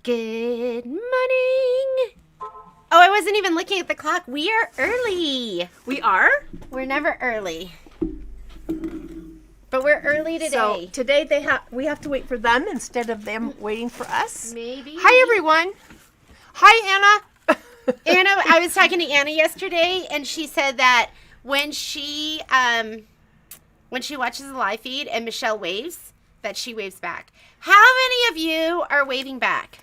Good morning. Oh, I wasn't even looking at the clock. We are early. We are? We're never early. But we're early today. So today we have to wait for them instead of them waiting for us. Maybe. Hi everyone. Hi Anna. Anna, I was talking to Anna yesterday, and she said that when she watches the live feed and Michelle waves, that she waves back. How many of you are waving back?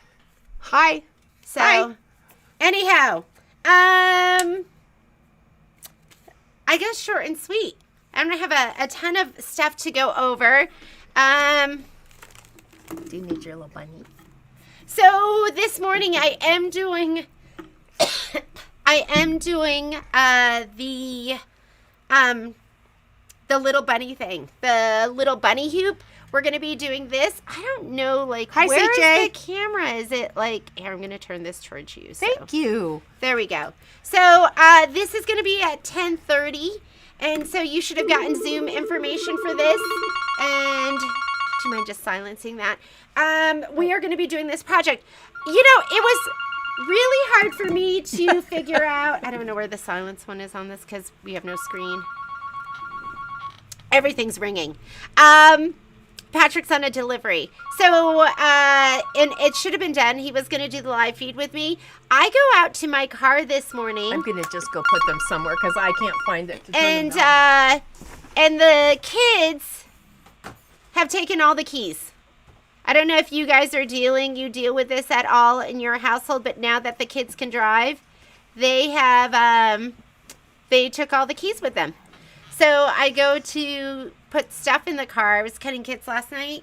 Hi. So, Hi. Anyhow, I guess short and sweet. I'm going to have a ton of stuff to go over. Do you need your little bunny? So this morning I am doing the little bunny thing, the little bunny hoop. We're going to be doing this. I don't know, like, Hi, where CJ. is the camera? Is it like, here, I'm going to turn this towards you. So. Thank you. There we go. So this is going to be at 10:30, and so you should have gotten Zoom information for this. And do you mind just silencing that? We are going to be doing this project. You know, it was really hard for me to figure out. I don't know where the silence one is on this because we have no screen. Everything's ringing. Patrick's on a delivery. So, and it should have been done. He was going to do the live feed with me. I go out to my car this morning. I'm going to just go put them somewhere because I can't find it to turn them on. And the kids have taken all the keys. I don't know if you guys you deal with this at all in your household, but now that the kids can drive, they have, they took all the keys with them. So I go to put stuff in the car. I was cutting kits last night,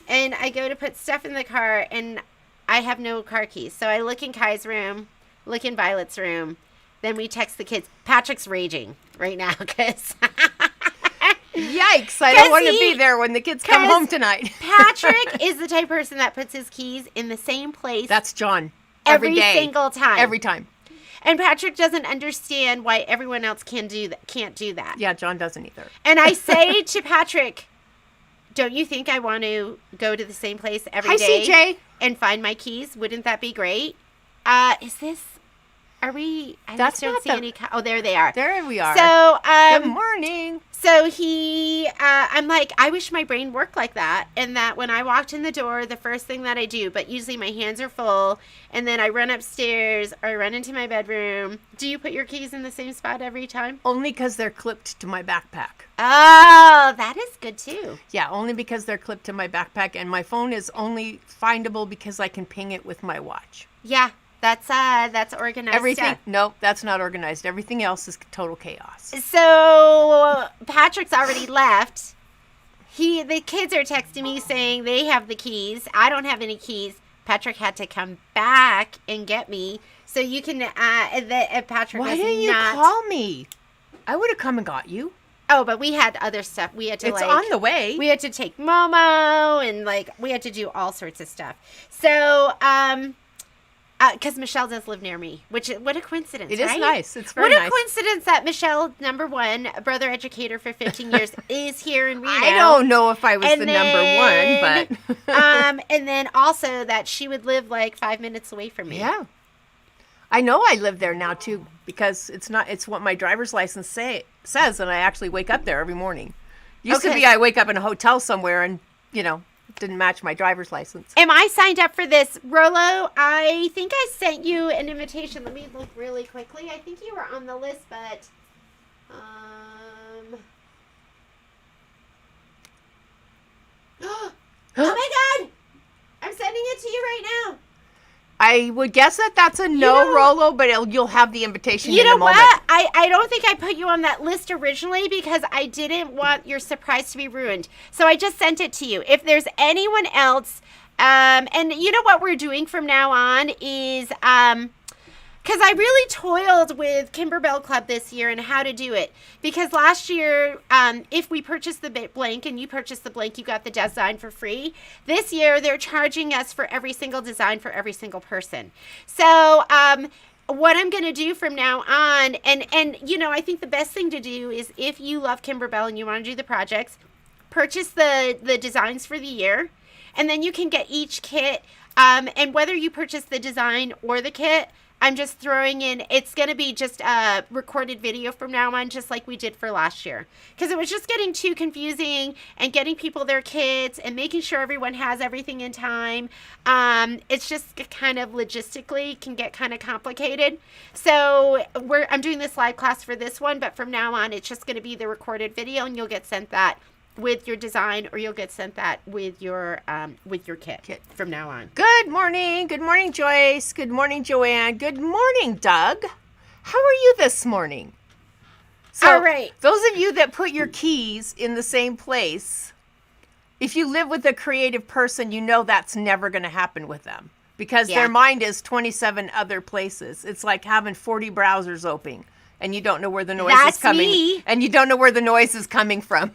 and I go to put stuff in the car, and I have no car keys. So I look in Kai's room, look in Violet's room. Then we text the kids. Patrick's raging right now because Yikes, I don't want to be there when the kids come home tonight. Patrick is the type of person that puts his keys in the same place. That's John. Every day. single time. Every time. And Patrick doesn't understand why everyone else can't do that. Yeah, John doesn't either. And I say to Patrick, don't you think I want to go to the same place every day? Hi, CJ. And find my keys? Wouldn't that be great? Are we? I That's just don't not see the- any. Oh, there they are. There we are. So, Good morning. So I'm like, I wish my brain worked like that. And that when I walked in the door, the first thing that I do, but usually my hands are full, and then I run upstairs or I run into my bedroom. Do you put your keys in the same spot every time? Only because they're clipped to my backpack. Oh, that is good too. Yeah, only because they're clipped to my backpack, and my phone is only findable because I can ping it with my watch. Yeah, that's organized. Everything, stuff. nope, that's not organized. Everything else is total chaos. So Patrick's already left. The kids are texting me saying they have the keys. I don't have any keys. Patrick had to come back and get me. So you can, Patrick Why was didn't you not. call me? I would have come and got you. Oh, but we had other stuff. We had to It's on the way. We had to take Momo, and we had to do all sorts of stuff. So, because Michelle does live near me, what a coincidence, It is right? nice. It's very nice. nice. What a coincidence that Michelle, number one, brother educator for 15 years, is here in Reno. I don't know if I was And the then, number one, but... and then also that she would live like 5 minutes away from me. Yeah. I know I live there now, too, because it's what my driver's license says, and I actually wake up there every morning. Used to be I wake up in a hotel somewhere and, didn't match my driver's license. Am I signed up for this? Rolo, I think I sent you an invitation. Let me look really quickly. I think you were on the list, but... Oh my God! I'm sending it to you right now. I would guess that that's a no, Rolo, but you'll have the invitation in a moment. You know what? I don't think I put you on that list originally because I didn't want your surprise to be ruined. So I just sent it to you. If there's anyone else, and you know what we're doing from now on is, because I really toiled with Kimberbell Club this year and how to do it. Because last year, if we purchased the blank and you purchased the blank, you got the design for free. This year, they're charging us for every single design for every single person. So, what I'm going to do from now on, and I think the best thing to do is if you love Kimberbell and you want to do the projects, purchase the designs for the year. And then you can get each kit And whether you purchase the design or the kit, I'm just throwing in, it's going to be just a recorded video from now on, just like we did for last year. Because it was just getting too confusing and getting people their kits and making sure everyone has everything in time. It's just kind of logistically can get kind of complicated. So I'm doing this live class for this one, but from now on, it's just going to be the recorded video, and you'll get sent that with your design, or you'll get sent that with your kit from now on. Good morning, Joyce. Good morning, Joanne. Good morning, Doug. How are you this morning? So, all right. Those of you that put your keys in the same place, if you live with a creative person, you know that's never going to happen with them because their mind is 27 other places. It's like having 40 browsers open, and you don't know where the noise is coming. Me. And you don't know where the noise is coming from.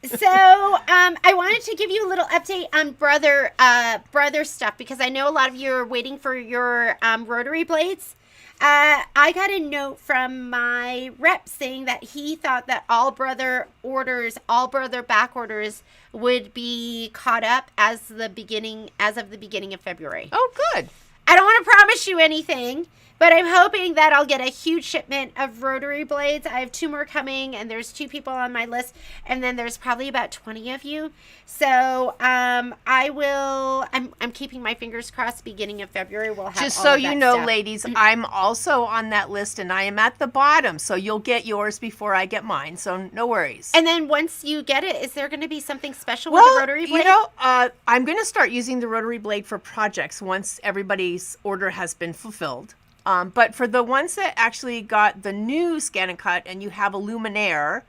So I wanted to give you a little update on brother stuff, because I know a lot of you are waiting for your rotary blades. I got a note from my rep saying that he thought that all brother back orders would be caught up as of the beginning of February. Oh, good. I don't want to promise you anything, but I'm hoping that I'll get a huge shipment of rotary blades. I have 2 more coming, and there's 2 people on my list, and then there's probably about 20 of you. So I'm keeping my fingers crossed. Beginning of February, we'll have just all so of you that know, stuff. ladies, I'm also on that list, and I am at the bottom. So you'll get yours before I get mine. So no worries. And then once you get it, is there going to be something special with the rotary blade? I'm going to start using the rotary blade for projects once everybody's order has been fulfilled. But for the ones that actually got the new Scan and Cut and you have a luminaire,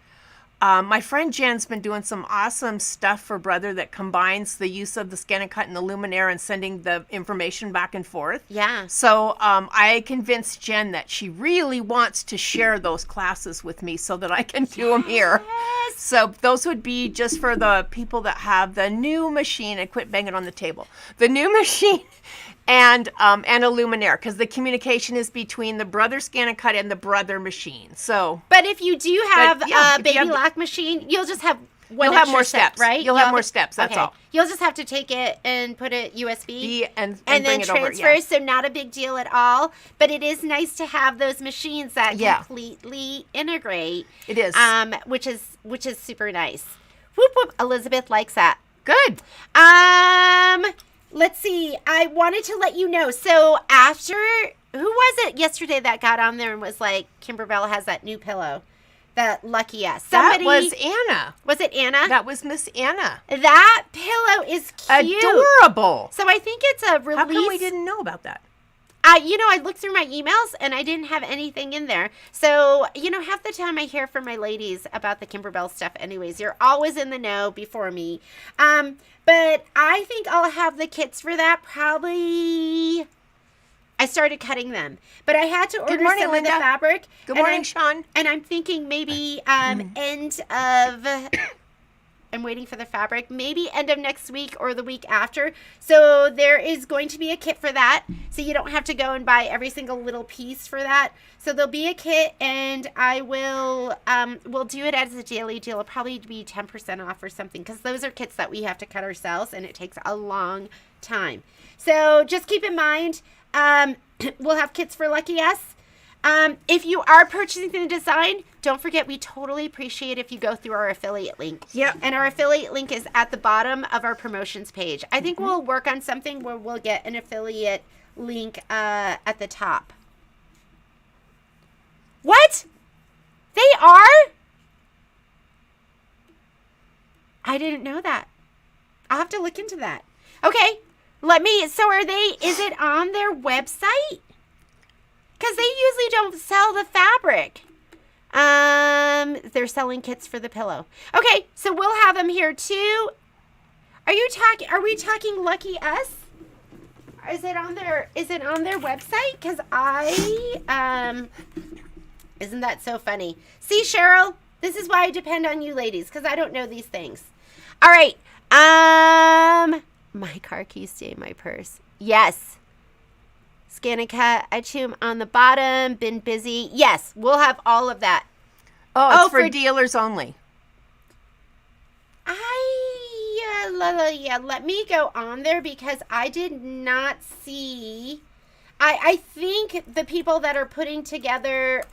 my friend Jen's been doing some awesome stuff for Brother that combines the use of the Scan and Cut and the luminaire and sending the information back and forth. Yeah. So I convinced Jen that she really wants to share those classes with me so that I can do them here. So those would be just for the people that have the new machine. And quit banging on the table. The new machine. And a luminaire, because the communication is between the Brother Scan and Cut and the Brother machine. So, but if you do have a baby lock machine, you'll just have you'll have more steps, right? You'll have more steps. That's all. You'll just have to take it and put it USB and then bring it transfer. over, yeah. So not a big deal at all. But it is nice to have those machines that completely integrate. It is, which is super nice. Whoop whoop. Elizabeth likes that. Good. Let's see. I wanted to let you know. So after, who was it yesterday that got on there and was like, Kimberbell has that new pillow, that Lucky Us. That was Anna. Was it Anna? That was Miss Anna. That pillow is cute. Adorable. So I think it's a release. How come we didn't know about that? I looked through my emails and I didn't have anything in there. So, half the time I hear from my ladies about the Kimberbell stuff anyways. You're always in the know before me. But I think I'll have the kits for that probably. I started cutting them, but I had to order some of the fabric. Good morning, Sean. And I'm thinking maybe end of. I'm waiting for the fabric, maybe end of next week or the week after. So there is going to be a kit for that. So you don't have to go and buy every single little piece for that. So there'll be a kit, and I will we'll do it as a daily deal. It'll probably be 10% off or something, because those are kits that we have to cut ourselves, and it takes a long time. So just keep in mind, we'll have kits for Lucky Us. If you are purchasing the design, don't forget, we totally appreciate if you go through our affiliate link. Yeah. And our affiliate link is at the bottom of our promotions page. I think we'll work on something where we'll get an affiliate link at the top. What? They are? I didn't know that. I'll have to look into that. Okay. So is it on their website? Because they usually don't sell the fabric. They're selling kits for the pillow. Okay, so we'll have them here too. Are we talking Lucky Us? Is it on their website? Because isn't that so funny? See, Cheryl, this is why I depend on you ladies, because I don't know these things. All right. My car keys stay in my purse. Yes. Scan and Cut, iTunes on the bottom, been busy. Yes, we'll have all of that. Oh, it's for dealers only. I Yeah, let me go on there because I did not see. I think the people that are putting together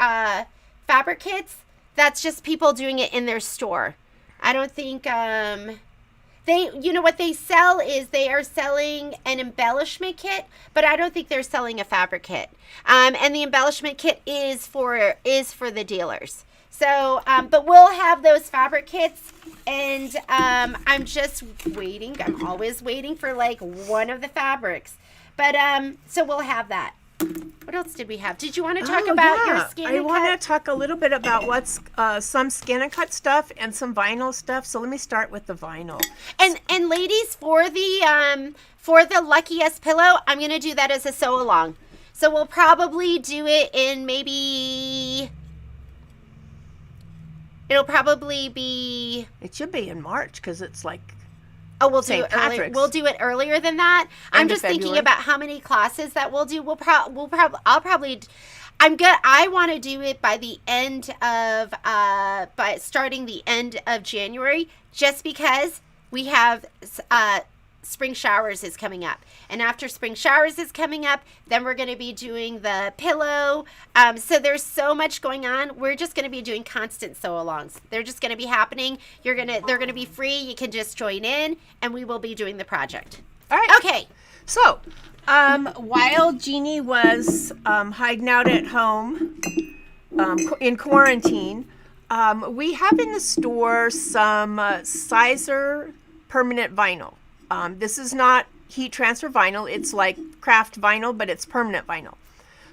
fabric kits, that's just people doing it in their store. I don't think they, you know, what they sell is they are selling an embellishment kit, but I don't think they're selling a fabric kit. And the embellishment kit is for the dealers. So, but we'll have those fabric kits, and I'm just waiting. I'm always waiting for like one of the fabrics. But so we'll have that. What else did we have? Did you want to talk about your scan and cut? I want to talk a little bit about what's some scan and cut stuff and some vinyl stuff. So let me start with the vinyl. And ladies, for the Lucky Us pillow, I'm going to do that as a sew along. So we'll probably do it in maybe. It'll probably be. It should be in March because it's like. Oh, we'll do it earlier. We'll do it earlier than that. I'm just thinking about how many classes that we'll do. I want to do it by the end of by starting the end of January, just because we have spring showers is coming up, and after spring showers is coming up, then we're going to be doing the pillow. So there's so much going on. We're just going to be doing constant sew-alongs. They're just going to be happening. They're going to be free. You can just join in, and we will be doing the project. All right. Okay. So, while Jeannie was hiding out at home in quarantine, we have in the store some Sizer permanent vinyl. This is not heat transfer vinyl. It's like craft vinyl, but it's permanent vinyl.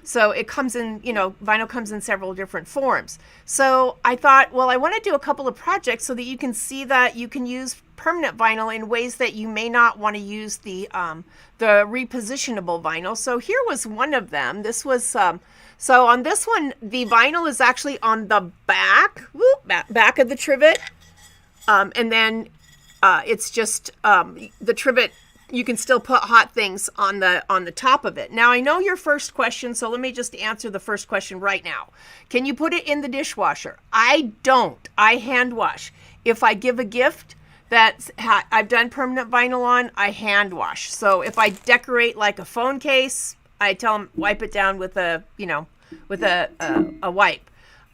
So it comes in, vinyl comes in several different forms. So I thought, well, I want to do a couple of projects so that you can see that you can use permanent vinyl in ways that you may not want to use the repositionable vinyl. So here was one of them. This was, so on this one, the vinyl is actually on the back of the trivet. And then it's just the trivet. You can still put hot things on the top of it. Now I know your first question, so let me just answer the first question right now. Can you put it in the dishwasher? I don't. I hand wash. If I give a gift that I've done permanent vinyl on, I hand wash. So if I decorate like a phone case, I tell them wipe it down with a wipe. All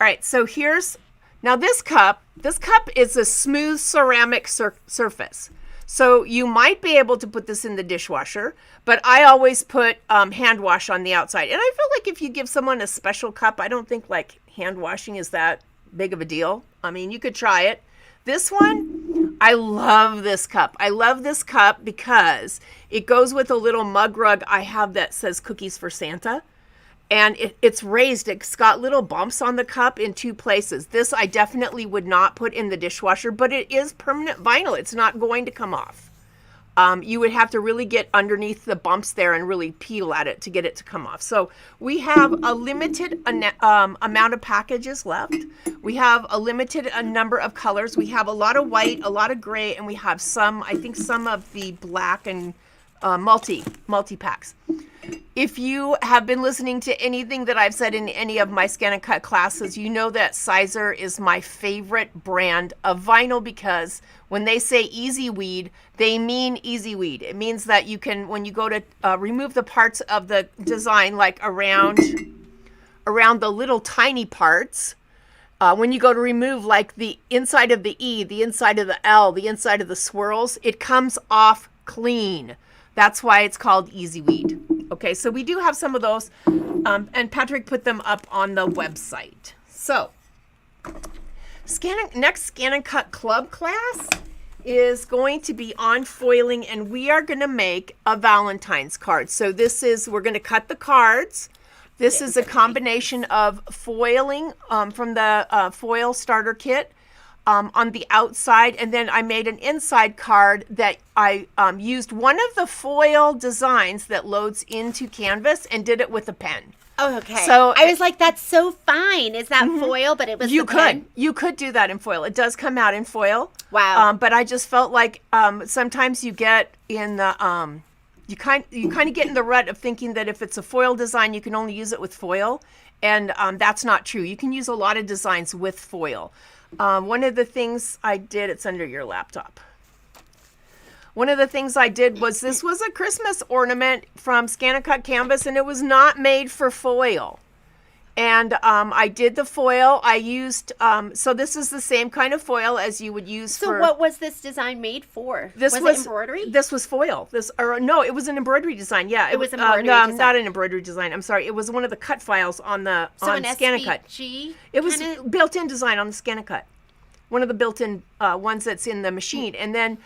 right. So now this cup is a smooth ceramic surface. So you might be able to put this in the dishwasher, but I always put hand wash on the outside. And I feel like if you give someone a special cup, I don't think like hand washing is that big of a deal. I mean, you could try it. This one, I love this cup. I love this cup because it goes with a little mug rug I have that says Cookies for Santa. And it's raised. It's got little bumps on the cup in two places. This I definitely would not put in the dishwasher, but it is permanent vinyl. It's not going to come off. You would have to really get underneath the bumps there and really peel at it to get it to come off. So we have a limited amount of packages left. We have a limited number of colors. We have a lot of white, a lot of gray, and we have some of the black and multi-packs. If you have been listening to anything that I've said in any of my scan and cut classes, you know that Sizer is my favorite brand of vinyl because when they say easy weed, they mean easy weed. It means that you can, when you go to remove the parts of the design, like around the little tiny parts, when you go to remove like the inside of the E, the inside of the L, the inside of the swirls, it comes off clean. That's why it's called Easy Weed. Okay, so we do have some of those, and Patrick put them up on the website. So, next Scan and Cut Club class is going to be on foiling, and we are going to make a Valentine's card. So we're going to cut the cards. This is a combination of foiling from the foil starter kit. On the outside, and then I made an inside card that I used one of the foil designs that loads into Canvas and did it with a pen. Oh, okay. So I was like, that's so fine. Is that foil? But it was pen? You could do that in foil. It does come out in foil. Wow. But I just felt like sometimes you get in the you kind of get in the rut of thinking that if it's a foil design, you can only use it with foil, and that's not true. You can use a lot of designs with foil. One of the things I did, it's under your laptop. one of the things I did was, this was a Christmas ornament from Scan and Cut Canvas, and it was not made for foil. And I did the foil. I used, so this is the same kind of foil as you would use for... So what was this design made for? Was it embroidery? This was foil. No, it was an embroidery design. Yeah. It was embroidery no, design. not an embroidery design. I'm sorry. It was one of the cut files on the on Scan and Cut. It was built-in design on the Scan and Cut. One of the built-in ones that's in the machine. And then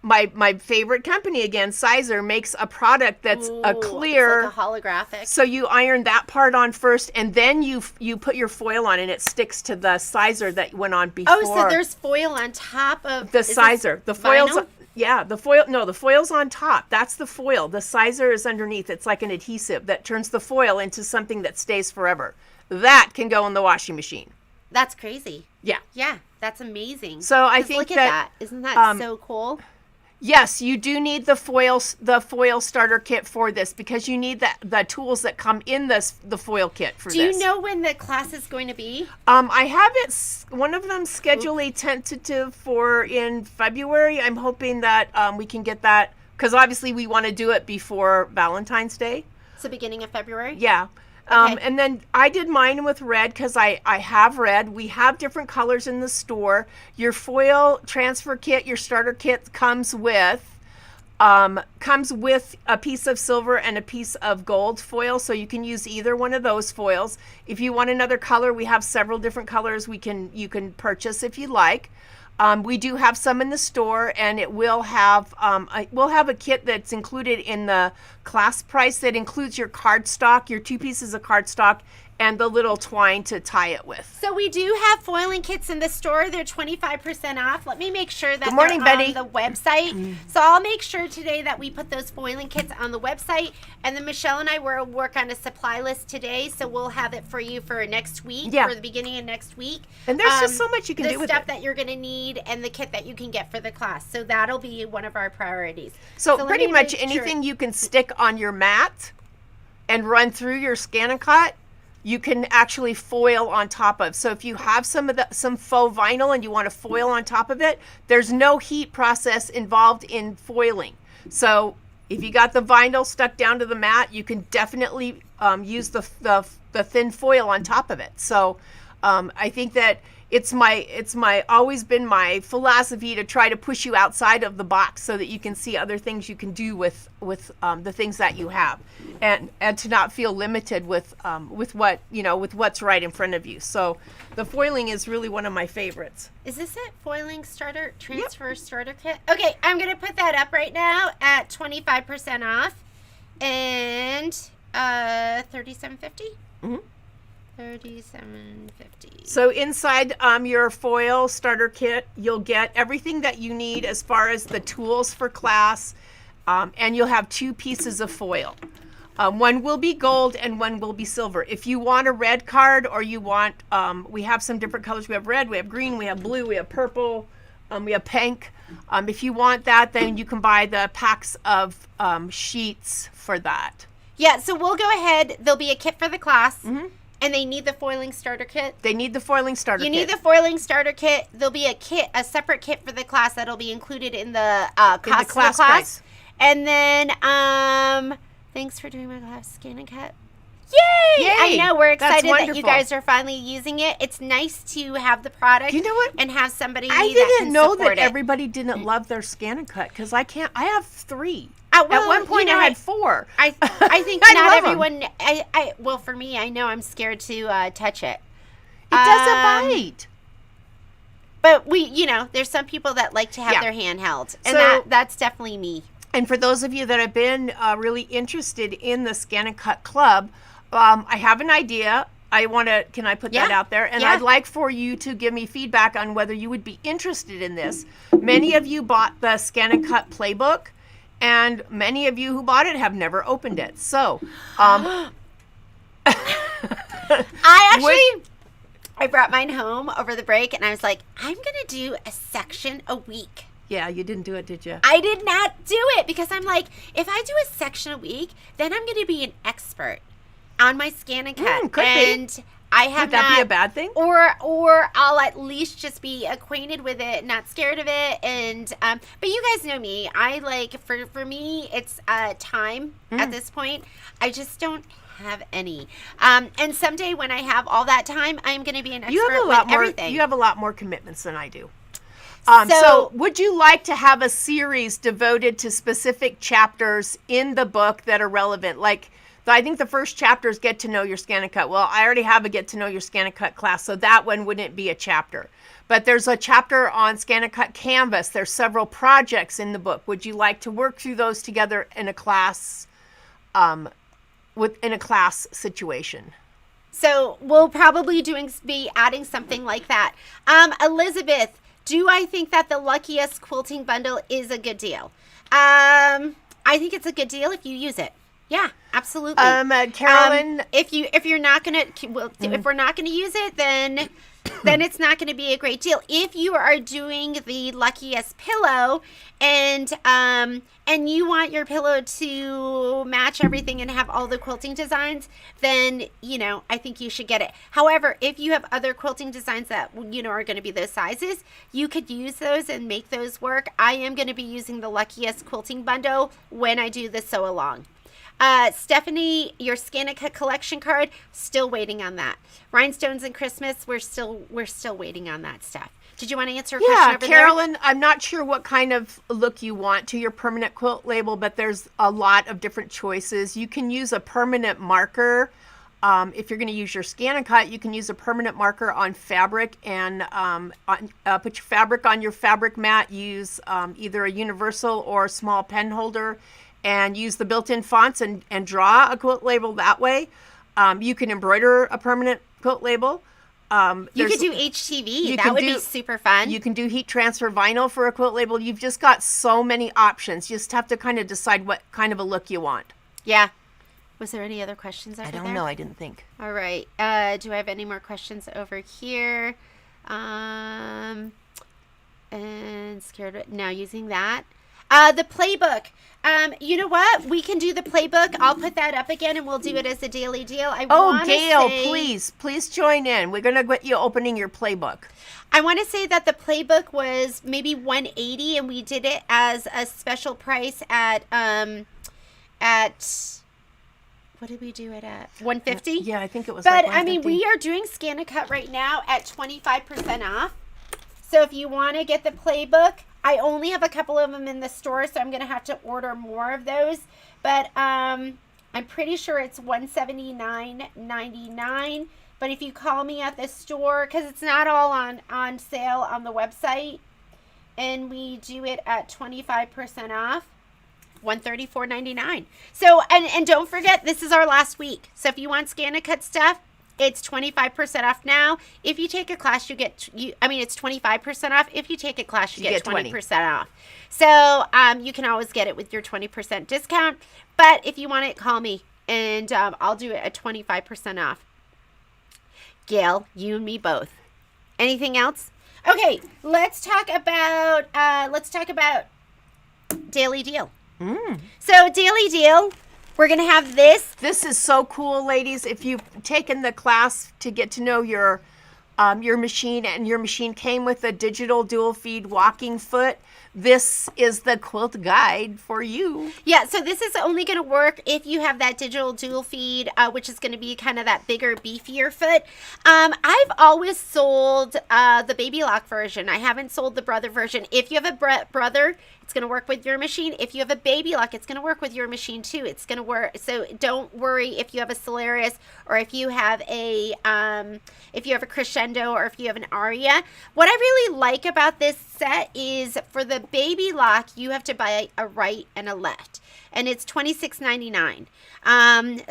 my favorite company again, Sizer, makes a product that's a clear, it's like a holographic. So you iron that part on first, and then you put your foil on, and it sticks to the Sizer that went on before. Oh, so there's foil on top of the Sizer. The foil's vinyl? Yeah, the foil. No, the foil's on top. That's the foil. The Sizer is underneath. It's like an adhesive that turns the foil into something that stays forever. That can go in the washing machine. That's crazy. Yeah. Yeah, that's amazing. So I think look at that. Isn't that so cool? Yes, you do need the foil starter kit for this, because you need the tools that come in the foil kit for this. Do you know when the class is going to be? I have one of them scheduled tentative for in February. I'm hoping that we can get that, because obviously we want to do it before Valentine's Day. So beginning of February? Yeah. Okay. And then I did mine with red, because I have red. We have different colors in the store. Your foil transfer kit, your starter kit comes with a piece of silver and a piece of gold foil, so you can use either one of those foils. If you want another color, we have several different colors you can purchase if you like. We do have some in the store, and it will have we'll have a kit that's included in the class price that includes your cardstock, your 2 pieces of cardstock, and the little twine to tie it with. So we do have foiling kits in the store. They're 25% off. Let me make sure that Good morning, they're Betty. on the website. So I'll make sure today that we put those foiling kits on the website. And then Michelle and I will work on a supply list today. So we'll have it for you for next week, for the beginning of next week. And there's just so much you can do with it. The stuff that you're going to need and the kit that you can get for the class. So that'll be one of our priorities. So pretty much anything you can stick on your mat and run through your Scan and Cut, you can actually foil on top of. So if you have some faux vinyl and you want to foil on top of it, there's no heat process involved in foiling. So if you got the vinyl stuck down to the mat, you can definitely use the thin foil on top of it. So I think that it's always been my philosophy to try to push you outside of the box so that you can see other things you can do with the things that you have, and to not feel limited with what's right in front of you. So the foiling is really one of my favorites. Is this it? Foiling starter transfer starter kit? Okay, I'm gonna put that up right now at 25% off and $37.50. Mm-hmm. $37.50. So inside your foil starter kit, you'll get everything that you need as far as the tools for class, and you'll have 2 pieces of foil. One will be gold and one will be silver. If you want a red card, or you want, we have some different colors. We have red, we have green, we have blue, we have purple, we have pink. If you want that, then you can buy the packs of sheets for that. Yeah, so we'll go ahead. There'll be a kit for the class. Mm-hmm. And they need the foiling starter kit. They need the foiling starter kit. You need the foiling starter kit. There'll be a separate kit for the class that'll be included in the cost of the class. Price. And then, thanks for doing my class, Scan and Cut. Yay! I know, we're excited that you guys are finally using it. It's nice to have the product. You know what? And have somebody I that didn't can know support that it. everybody didn't love their Scan and Cut, because I have 3. Well, at one point, I had 4. I think I not love 'em. everyone. Well, for me, I know I'm scared to touch it. It doesn't bite. But there's some people that like to have their hand held, and that's definitely me. And for those of you that have been really interested in the Scan and Cut Club, I have an idea. Can I put that out there? And I'd like for you to give me feedback on whether you would be interested in this. Many of you bought the Scan and Cut playbook, and many of you who bought it have never opened it. So, I brought mine home over the break, and I was like, I'm going to do a section a week. Yeah, you didn't do it, did you? I did not do it, because I'm like, if I do a section a week, then I'm going to be an expert on my Scan and Cut. Could be. I have Would that be a bad thing? Or I'll at least just be acquainted with it, not scared of it. And but you guys know me. I like for me, it's time at this point. I just don't have any. And someday when I have all that time, I'm going to be an expert with everything. You have a lot more commitments than I do. So would you like to have a series devoted to specific chapters in the book that are relevant? Like, I think the first chapter is Get to Know Your Scan and Cut. Well, I already have a Get to Know Your Scan and Cut class, so that one wouldn't be a chapter. But there's a chapter on Scan and Cut Canvas. There's several projects in the book. Would you like to work through those together in a class, in a class situation? So we'll probably be adding something like that. Elizabeth, do I think that the Luckiest quilting bundle is a good deal? I think it's a good deal if you use it. Yeah, absolutely. Carolyn, if you're not gonna, if we're not gonna use it, then it's not going to be a great deal. If you are doing the Luckiest pillow and you want your pillow to match everything and have all the quilting designs, then, I think you should get it. However, if you have other quilting designs that, are going to be those sizes, you could use those and make those work. I am going to be using the Luckiest quilting bundle when I do the sew along. Stephanie, your Scan and Cut collection card, still waiting on that. Rhinestones and Christmas, we're still waiting on that stuff. Did you want to answer a question over Carolyn, there? I'm not sure what kind of look you want to your permanent quilt label, but there's a lot of different choices. You can use a permanent marker. If you're going to use your Scan and Cut, you can use a permanent marker on fabric and put your fabric on your fabric mat. Use either a universal or a small pen holder and use the built-in fonts and draw a quilt label that way. You can embroider a permanent quilt label. You could do HTV. That would be super fun. You can do heat transfer vinyl for a quilt label. You've just got so many options. You just have to kind of decide what kind of a look you want. Yeah. Was there any other questions over there? I don't know. I didn't think. All right. Do I have any more questions over here? And scared. Now using that. The playbook. You know what? We can do the playbook. I'll put that up again and we'll do it as a daily deal. Gail, please join in. We're going to get you opening your playbook. I want to say that the playbook was maybe $180 and we did it as a special price at what did we do it at? $150? Yeah, I think it was. But like $150. we are doing Scan and Cut right now at 25% off. So if you want to get the playbook, I only have a couple of them in the store, so I'm going to have to order more of those. But I'm pretty sure it's $179.99. But if you call me at the store, because it's not all on sale on the website, and we do it at 25% off, $134.99. So, and don't forget, this is our last week. So if you want Scan and Cut stuff, it's 25% off now. If you take a class, it's 25% off. If you take a class, you get 20% off. So you can always get it with your 20% discount. But if you want it, call me, and I'll do it at 25% off. Gail, you and me both. Anything else? Okay, let's talk about Daily Deal. So Daily Deal. We're going to have this. This is so cool, ladies. If you've taken the class to get to know your machine, and your machine came with a digital dual feed walking foot, this is the quilt guide for you. Yeah, so this is only going to work if you have that digital dual feed, which is going to be kind of that bigger, beefier foot. I've always sold the baby lock version. I haven't sold the brother version. If you have a brother, it's going to work with your machine. If you have a baby lock, it's going to work with your machine too. It's going to work. So don't worry if you have a Solaris, or if you have a Crescendo, or if you have an Aria. What I really like about this set is for the baby lock, you have to buy a right and a left, and it's $26.99.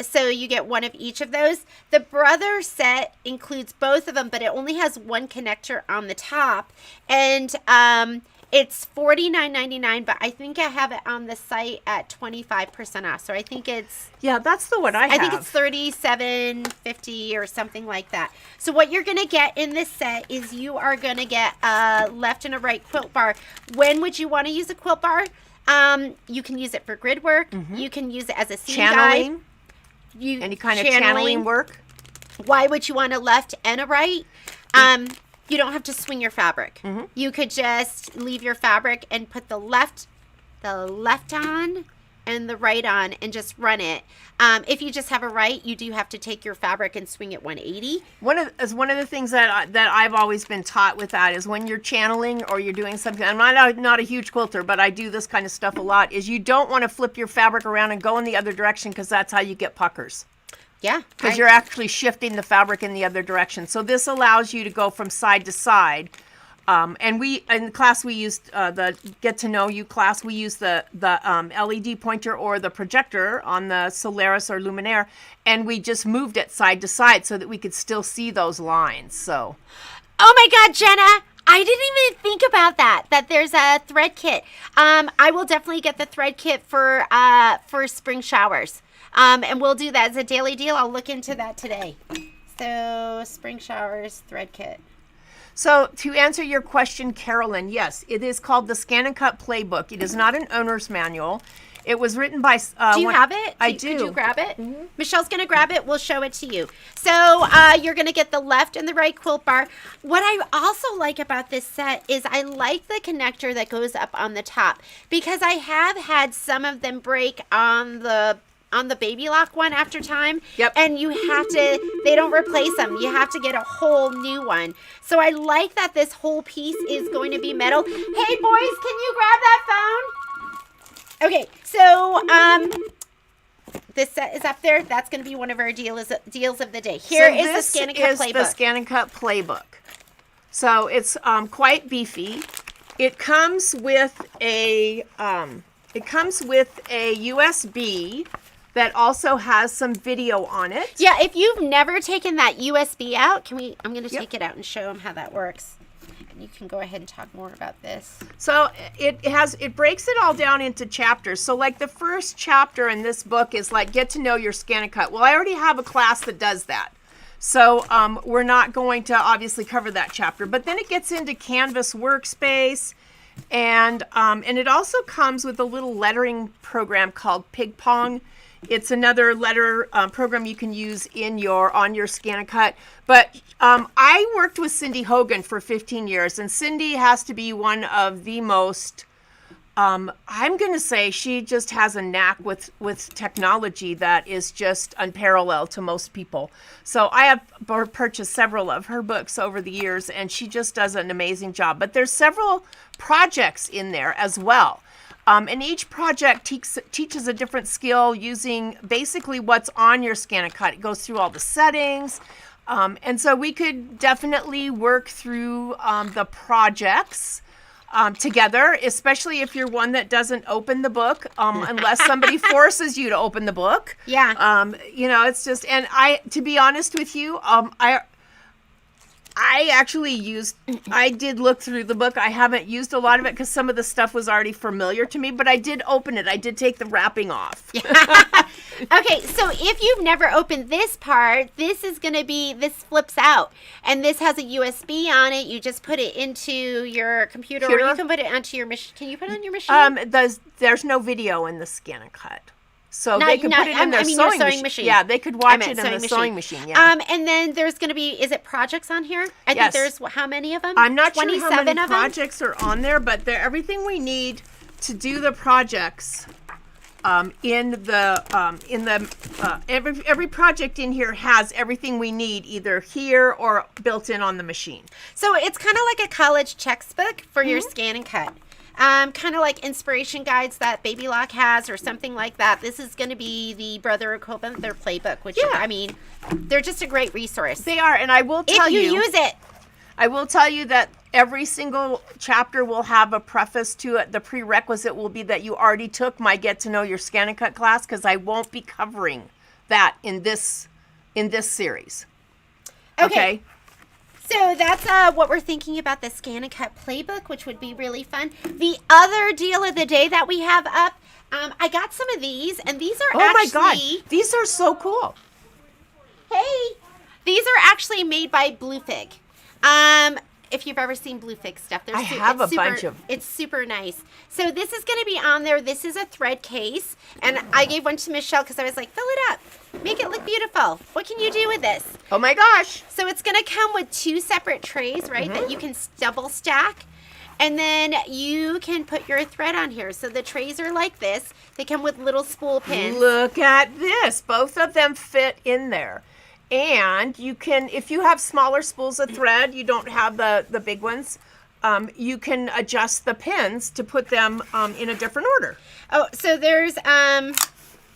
So you get one of each of those. The brother set includes both of them, but it only has one connector on the top, and it's $49.99, but I think I have it on the site at 25% off. So I think it's... Yeah, that's the one I have. I think it's $37.50 or something like that. So what you're going to get in this set is you are going to get a left and a right quilt bar. When would you want to use a quilt bar? You can use it for grid work. You can use it as a seam guide. Any kind of channeling work. Why would you want a left and a right? You don't have to swing your fabric. You could just leave your fabric and put the left on and the right on and just run it. If you just have a right, you do have to take your fabric and swing it 180. One of the things that I've always been taught with that is when you're channeling or you're doing something. I'm not a huge quilter, but I do this kind of stuff a lot. Is you don't want to flip your fabric around and go in the other direction, because that's how you get puckers. Yeah, because you're actually shifting the fabric in the other direction. So this allows you to go from side to side. And we, in the class, we used the Get to Know You class. We used the LED pointer or the projector on the Solaris or Luminaire, and we just moved it side to side so that we could still see those lines. So, oh my God, Jenna, I didn't even think about that there's a thread kit. I will definitely get the thread kit for spring showers. And we'll do that as a daily deal. I'll look into that today. So, spring showers, thread kit. So, to answer your question, Carolyn, yes, it is called the Scan and Cut Playbook. It is not an owner's manual. It was written by... do you have it? I do. Could you grab it? Mm-hmm. Michelle's going to grab it. We'll show it to you. So, you're going to get the left and the right quilt bar. What I also like about this set is I like the connector that goes up on the top, because I have had some of them break on the baby lock one after time. Yep. And you have to, they don't replace them. You have to get a whole new one. So I like that this whole piece is going to be metal. Hey boys, can you grab that phone? Okay, so this set is up there. That's going to be one of our deals of the day. Here is the Scan and Cut Playbook. The Scan and Cut Playbook. So it's quite beefy. It comes with a USB that also has some video on it. Yeah, if you've never taken that USB out, I'm going to take it out and show them how that works. And you can go ahead and talk more about this. So it breaks it all down into chapters. So like the first chapter in this book is like Get to Know Your Scan and Cut. Well, I already have a class that does that. So we're not going to obviously cover that chapter. But then it gets into Canvas Workspace. And it also comes with a little lettering program called Ping Pong. It's another letter program you can use on your Scan and Cut. But I worked with Cindy Hogan for 15 years, and Cindy has to be one of the most, I'm going to say she just has a knack with technology that is just unparalleled to most people. So I have purchased several of her books over the years, and she just does an amazing job. But there's several projects in there as well. And each project teaches a different skill using basically what's on your Scan and Cut. It goes through all the settings. And so we could definitely work through the projects together, especially if you're one that doesn't open the book, unless somebody forces you to open the book. Yeah. It's just, and to be honest with you, I did look through the book. I haven't used a lot of it because some of the stuff was already familiar to me, but I did open it. I did take the wrapping off. Okay, so if you've never opened this part, this flips out. And this has a USB on it. You just put it into your computer. Or you can put it onto your machine. Can you put it on your machine? There's no video in the Scan and Cut. So they could put it in their sewing machine. Yeah, they could watch it in the sewing machine. Yeah. And then there's going to be, is it projects on here? I think there's, how many of them? I'm not sure how many projects are on there, but they're everything we need to do the projects. Every project in here has everything we need, either here or built in on the machine. So it's kind of like a college textbook for your Scan and Cut. Kind of like inspiration guides that Baby Lock has or something like that. This is going to be the Brother Okoba, their playbook, which, they're just a great resource. They are, and I will tell you. If you use it. I will tell you that every single chapter will have a preface to it. The prerequisite will be that you already took my Get to Know Your Scan and Cut class, because I won't be covering that in this series. Okay? So that's what we're thinking about the Scan and Cut Playbook, which would be really fun. The other deal of the day that we have up, I got some of these, and these are my God. These are so cool. Hey. These are actually made by Bluefig. if you've ever seen Blue Fix stuff. I have a bunch of. It's super nice. So this is going to be on there. This is a thread case, and I gave one to Michelle because I was like, fill it up. Make it look beautiful. What can you do with this? Oh my gosh. So it's going to come with 2 separate trays, right, that you can double stack. And then you can put your thread on here. So the trays are like this. They come with little spool pins. Look at this. Both of them fit in there. And you can, if you have smaller spools of thread, you don't have the big ones, you can adjust the pins to put them in a different order. Oh, so there's 24.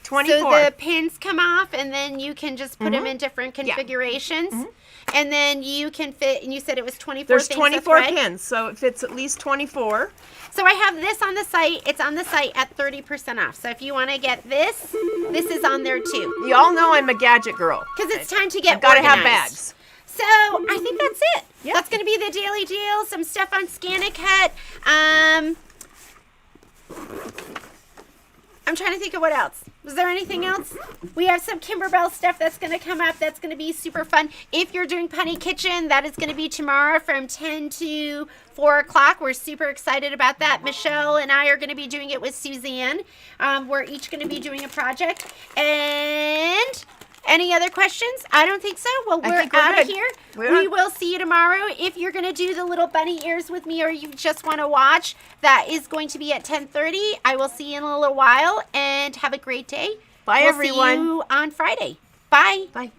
So the pins come off, and then you can just put them in different configurations. Yeah. And then you can fit, and you said it was 24 There's things 24 of thread. pins, so it fits at least 24. So I have this on the site. It's on the site at 30% off. So if you want to get this, this is on there too. You all know I'm a gadget girl. Because it's time to get I've got to have organized. bags. So I think that's it. Yep. That's going to be the daily deal. Some stuff on Scan-A-Cut. I'm trying to think of what else. Was there anything else? We have some Kimberbell stuff that's going to come up. That's going to be super fun. If you're doing Punny Kitchen, that is going to be tomorrow from 10 to 4 o'clock. We're super excited about that. Michelle and I are going to be doing it with Suzanne. We're each going to be doing a project. And any other questions? I don't think so. Well, we're out of here. We will see you tomorrow. If you're going to do the little bunny ears with me, or you just want to watch, that is going to be at 10:30. I will see you in a little while, and have a great day. Bye, everyone. See you on Friday. Bye. Bye.